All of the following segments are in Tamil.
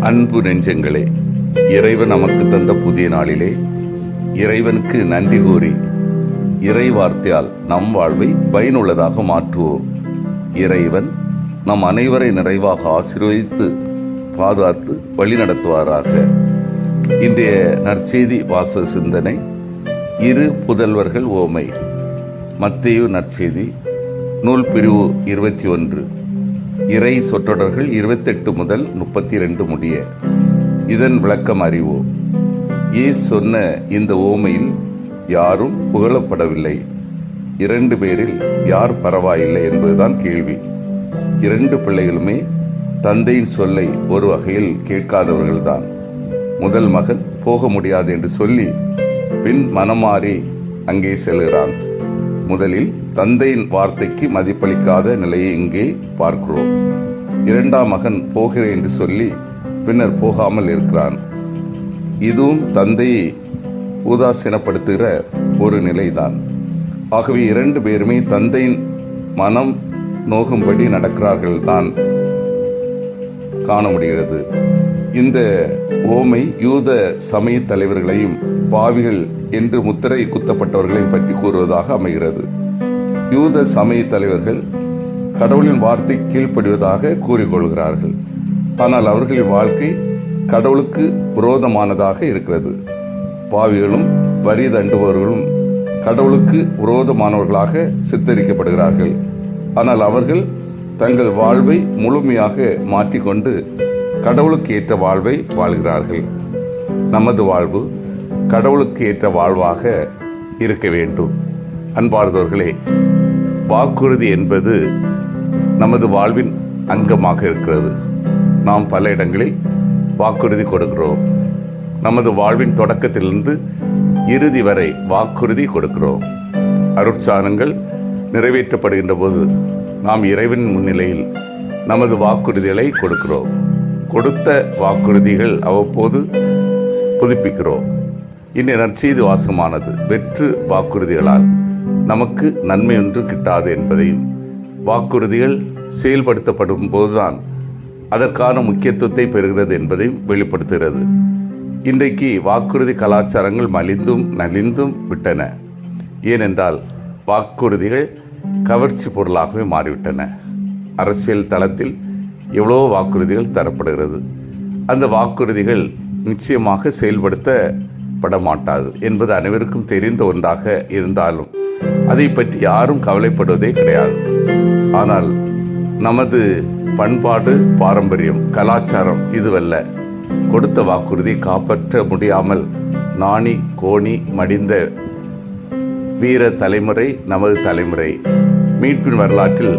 அன்பு நெஞ்சங்களே, இறைவன் நமக்கு தந்த புதிய நாளிலே இறைவனுக்கு நன்றி கூறி இறை வார்த்தையால் நம் வாழ்வை பயனுள்ளதாக மாற்றுவோம். இறைவன் நம் அனைவரை நிறைவாக ஆசீர்வதித்து பாதுகாத்து வழி நடத்துவாராக. இன்றைய நற்செய்தி வாசக சிந்தனை, இரு புதல்வர்கள் ஓமை. மத்தேயு நற்செய்தி நூல் பிரிவு 21, இறை சொற்றொடர்கள் 28 முதல் 32 முடிய. இதன் விளக்கம் அறிவோம். இயேசு சொன்ன இந்த ஓமையில் யாரும் புகழப்படவில்லை. 2 பேரில் யார் பரவாயில்லை என்பதுதான் கேள்வி. 2 பிள்ளைகளுமே தந்தையின் சொல்லை ஒரு வகையில் கேட்காதவர்கள்தான். முதல் மகன் போக முடியாது என்று சொல்லி பின் மனமாறி அங்கே செல்கிறான். முதலில் தந்தையின் வார்த்தைக்கு மதிப்பளிக்காத நிலையை இங்கே பார்க்கிறோம். 2ஆம் மகன் போகிறேன் என்று சொல்லி பின்னர் போகாமல் இருக்கிறான். இதுவும் தந்தையை உதாசீனப்படுத்துகிற ஒரு நிலைதான். ஆகவே 2 பேருமே தந்தையின் மனம் நோகும்படி நடக்கிறார்கள் தான் காண முடிகிறது. இந்த ஓமை யூத சமய தலைவர்களையும் பாவிகள் என்று முத்திரை குத்தப்பட்டவர்களையும் பற்றி கூறுவதாக அமைகிறது. யூத சமய தலைவர்கள் கடவுளின் வார்த்தை கீழ்ப்படிவதாக கூறிக்கொள்கிறார்கள். ஆனால் அவர்களின் வாழ்க்கை கடவுளுக்கு விரோதமானதாக இருக்கிறது. பாவிகளும் வரி தண்டுபவர்களும் கடவுளுக்கு விரோதமானவர்களாக சித்தரிக்கப்படுகிறார்கள். ஆனால் அவர்கள் தங்கள் வாழ்வை முழுமையாக மாற்றிக்கொண்டு கடவுளுக்கு ஏற்ற வாழ்வை வாழ்கிறார்கள். நமது வாழ்வு கடவுளுக்கு ஏற்ற வாழ்வாக இருக்க வேண்டும். அன்பார்ந்தவர்களே, வாக்குறுதி என்பது நமது வாழ்வின் அங்கமாக இருக்கிறது. நாம் பல இடங்களில் வாக்குறுதி கொடுக்கிறோம். நமது வாழ்வின் தொடக்கத்திலிருந்து இறுதி வரை வாக்குறுதி கொடுக்கிறோம். அருட்சாதனங்கள் நிறைவேற்றப்படுகின்ற போது நாம் இறைவனின் முன்னிலையில் நமது வாக்குறுதிகளை கொடுக்கிறோம். கொடுத்த வாக்குறுதிகள் அவ்வப்போது புதுப்பிக்கிறோம். இன்றைய நற்செய்தி வாசகமானது வெற்று வாக்குறுதிகளால் நமக்கு நன்மை ஒன்றும் கிட்டாது என்பதையும், வாக்குறுதிகள் செயல்படுத்தப்படும் போதுதான் அதற்கான முக்கியத்துவத்தை பெறுகிறது என்பதையும் வெளிப்படுத்துகிறது. இன்றைக்கு வாக்குறுதி கலாச்சாரங்கள் மலிந்தும் நலிந்தும் விட்டன. ஏனென்றால் வாக்குறுதிகள் கவர்ச்சி பொருளாகவே மாறிவிட்டன. அரசியல் தளத்தில் எவ்வளவோ வாக்குறுதிகள் தரப்படுகிறது. அந்த வாக்குறுதிகள் நிச்சயமாக செயல்படுத்தப்பட மாட்டாது என்பது அனைவருக்கும் தெரிந்த ஒன்றாக இருந்தாலும் அதை பற்றி யாரும் கவலைப்படுவதே கிடையாது. ஆனால் நமது பண்பாடு, பாரம்பரியம், கலாச்சாரம் இதுவல்ல. கொடுத்த வாக்குறுதி காப்பாற்ற முடியாமல் நாணி கோணி மடிந்த வீர தலைமுறை நமது தலைமுறை. மீட்பின் வரலாற்றில்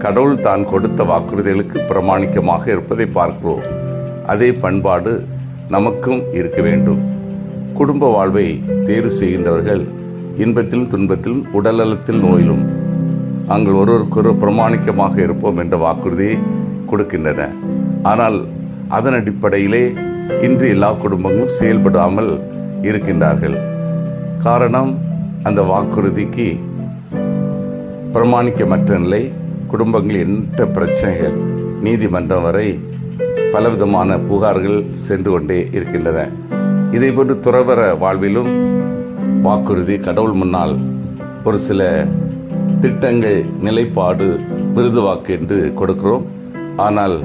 கடவுள் தான் கொடுத்த வாக்குறுதிகளுக்கு பிரமாணிக்கமாக இருப்பதை பார்க்கிறோம். அதே பண்பாடு நமக்கும் இருக்க வேண்டும். குடும்ப வாழ்வை தேர்வு செய்கின்றவர்கள் இன்பத்திலும் துன்பத்திலும் உடல்நலத்தில் நோயிலும் நாங்கள் ஒருவருக்கொரு பிரமாணிக்கமாக இருப்போம் என்ற வாக்குறுதியை கொடுக்கின்றன. ஆனால் அதன் அடிப்படையிலே இன்று எல்லா குடும்பங்களும் செயல்படாமல் இருக்கின்றார்கள். காரணம், அந்த வாக்குறுதிக்கு பிரமாணிக்கமற்ற நிலை. குடும்பங்கள் என்ற பிரச்சனைகள் நீதிமன்றம் வரை பலவிதமான புகார்கள் சென்று கொண்டே இருக்கின்றன. இதை போன்று துறவற வாழ்விலும் வாக்குறுதி, கடவுள் முன்னால் ஒரு சில திட்டங்கள், நிலைப்பாடு, விருது வாக்கு என்று கொடுக்கிறோம். ஆனால்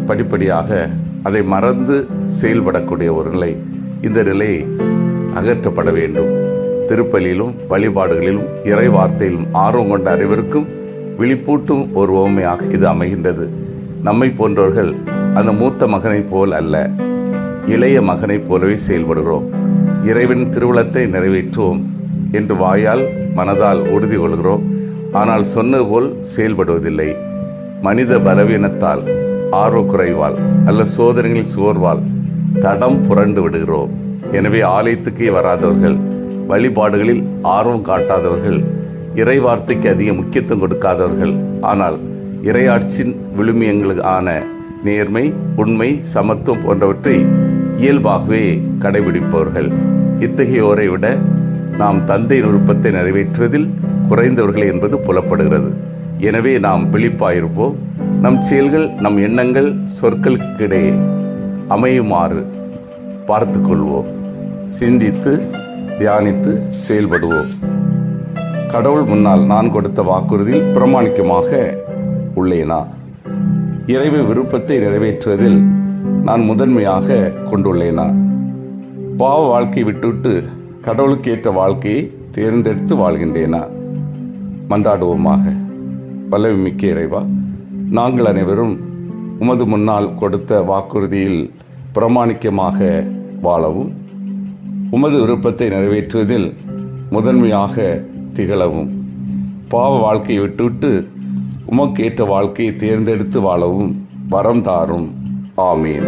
படிப்படியாக அதை மறந்து செயல்படக்கூடிய ஒரு நிலை. இந்த நிலை அகற்றப்பட வேண்டும். திருப்பலியிலும் வழிபாடுகளிலும் இறை வார்த்தையிலும் ஆர்வம் கொண்ட அனைவருக்கும் விழிப்பூட்டும் ஒரு ஓமையாக இது அமைகின்றது. நம்மை போன்றவர்கள் அந்த மூத்த மகனைப் போல் அல்ல, இளைய மகனைப் போலவே செயல்படுகிறோம். இறைவன் திருவுளத்தை நிறைவேற்றுவோம் என்று வாயால் மனதால் உறுதி கொள்கிறோம். ஆனால் சொன்னது போல் செயல்படுவதில்லை. மனித பலவீனத்தால், ஆர்வக்குறைவால் அல்ல சோதனைகளில் சோர்வால் தடம் புரண்டு விடுகிறோம். எனவே ஆலயத்துக்கே வராதவர்கள், வழிபாடுகளில் ஆர்வம் காட்டாதவர்கள், இறை வார்த்தைக்கு அதிக முக்கியத்துவம் கொடுக்காதவர்கள், ஆனால் இறையாட்சியின் விழுமியங்களான நேர்மை, உண்மை, சமத்துவம் போன்றவற்றை இயல்பாகவே கடைபிடிப்பவர்கள். இத்தகையோரை விட நாம் தந்தையின் விருப்பத்தை நிறைவேற்றுவதில் குறைந்தவர்கள் என்பது புலப்படுகிறது. எனவே நாம் விழிப்பாயிருப்போம். நம் செயல்கள், நம் எண்ணங்கள், சொற்களுக்கிடையே அமையுமாறு பார்த்துக்கொள்வோம். சிந்தித்து தியானித்து செயல்படுவோம். கடவுள் முன்னால் நான் கொடுத்த வாக்குறுதியில் பிரமாணிக்கமாக உள்ளேனா? இறைவன் விருப்பத்தை நிறைவேற்றுவதில் நான் முதன்மையாக கொண்டுள்ளேனா? பாவ வாழ்க்கையை விட்டுவிட்டு கடவுளுக்கு ஏற்ற வாழ்க்கையை தேர்ந்தெடுத்து வாழ்கின்றேனா? மன்றாடுவோமாக. வல்லமைமிக்க இறைவா, நாங்கள் அனைவரும் உமது முன்னால் கொடுத்த வாக்குறுதியில் பிரமாணிக்கமாக வாழவும், உமது விருப்பத்தை நிறைவேற்றுவதில் முதன்மையாக திகழவும், பாவ வாழ்க்கையை விட்டுவிட்டு உமக்கு ஏற்ற வாழ்க்கையை தேர்ந்தெடுத்து வாழவும் வரம் தாரும். ஆமீன்.